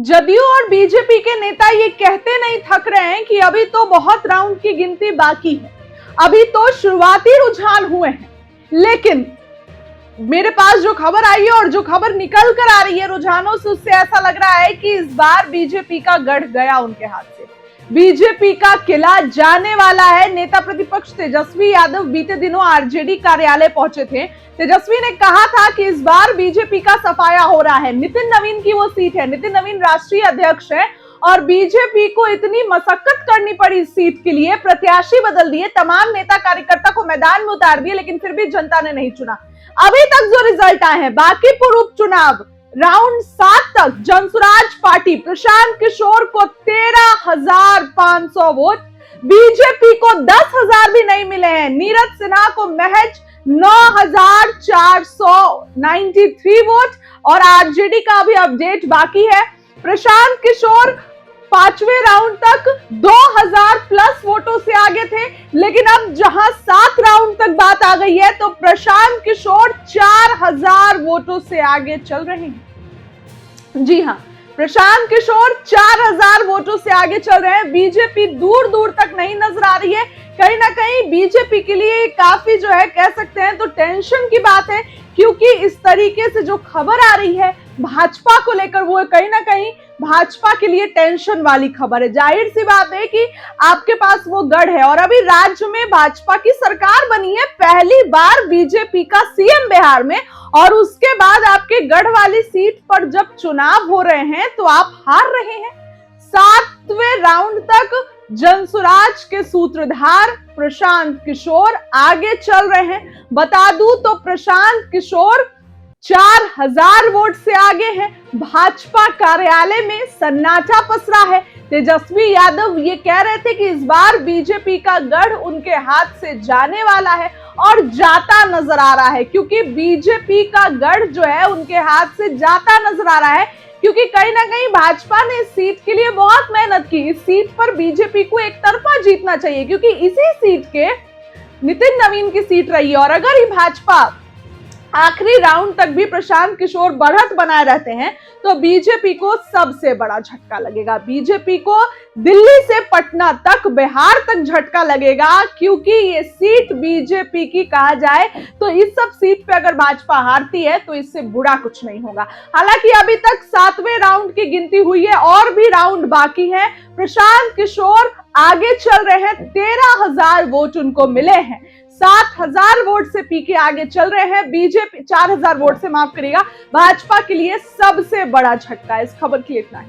जदयू और बीजेपी के नेता ये कहते नहीं थक रहे हैं कि अभी तो बहुत राउंड की गिनती बाकी है, अभी तो शुरुआती रुझान हुए हैं। लेकिन मेरे पास जो खबर आई है और जो खबर निकल कर आ रही है रुझानों से, उससे ऐसा लग रहा है कि इस बार बीजेपी का गढ़ गया उनके हाथ से, बीजेपी का किला जाने वाला है। नेता प्रतिपक्ष तेजस्वी यादव बीते दिनों आरजेडी कार्यालय पहुंचे थे। तेजस्वी ने कहा था कि इस बार बीजेपी का सफाया हो रहा है। नितिन नवीन की वो सीट है, नितिन नवीन राष्ट्रीय अध्यक्ष है और बीजेपी को इतनी मशक्कत करनी पड़ी इस सीट के लिए, प्रत्याशी बदल दिए, तमाम नेता कार्यकर्ता को मैदान में उतार दिए, लेकिन फिर भी जनता ने नहीं चुना। अभी तक जो रिजल्ट आए हैं बांकीपुर उपचुनाव राउंड 7 तक, जनसुराज पार्टी प्रशांत किशोर को 13,500 वोट, बीजेपी को 10,000 भी नहीं मिले हैं, नीरज सिन्हा को महज 9,493 वोट और आरजेडी का भी अपडेट बाकी है। प्रशांत किशोर 5वें राउंड तक 2,000 प्लस वोटों से आगे थे, लेकिन अब जहां 7 राउंड तक बात आ गई है तो प्रशांत किशोर 4,000 वोटों से आगे चल रहे हैं। जी हां, प्रशांत किशोर 4,000 वोटों से आगे चल रहे हैं। बीजेपी दूर दूर तक नहीं नजर आ रही है। कहीं ना कहीं बीजेपी के लिए काफी जो है कह सकते हैं तो टेंशन की बात है, क्योंकि इस तरीके से जो खबर आ रही है भाजपा को लेकर, वो कहीं ना कहीं भाजपा के लिए टेंशन वाली खबर है। जाहिर सी बात है कि आपके पास वो गढ़ है और अभी राज्य में भाजपा की सरकार बनी है, पहली बार बीजेपी का सीएम बिहार में, और उसके बाद आपके गढ़ वाली सीट पर जब चुनाव हो रहे हैं तो आप हार रहे हैं। 7वें राउंड तक जनसुराज के सूत्रधार प्रशांत किशोर आगे चल रहे हैं। बता दूं तो प्रशांत किशोर 4,000 वोट से आगे हैं। भाजपा कार्यालय में सन्नाटा पसरा है। तेजस्वी यादव ये कह रहे थे कि इस बार बीजेपी का गढ़ उनके हाथ से जाने वाला है और जाता नजर आ रहा है, क्योंकि बीजेपी का गढ़ जो है उनके हाथ से जाता नजर आ रहा है, क्योंकि कहीं ना कहीं भाजपा ने इस सीट के लिए बहुत मेहनत की। इस सीट पर बीजेपी को एक तरफा जीतना चाहिए, क्योंकि इसी सीट के नितिन नवीन की सीट रही है और अगर ही भाजपा आखिरी राउंड तक भी प्रशांत किशोर बढ़त बनाए रहते हैं तो बीजेपी को सबसे बड़ा झटका लगेगा। बीजेपी को दिल्ली से पटना तक, बिहार तक झटका लगेगा, क्योंकि ये सीट बीजेपी की कहा जाए तो इस सब सीट पे अगर भाजपा हारती है तो इससे बुरा कुछ नहीं होगा। हालांकि अभी तक 7वें राउंड की गिनती हुई है और भी राउंड बाकी है। प्रशांत किशोर आगे चल रहे हैं, 13,000 वोट उनको मिले हैं, 7,000 वोट से पीके आगे चल रहे हैं। बीजेपी 4,000 वोट से, माफ करिएगा। भाजपा के लिए सबसे बड़ा झटका। इस खबर के लिए इतना ही।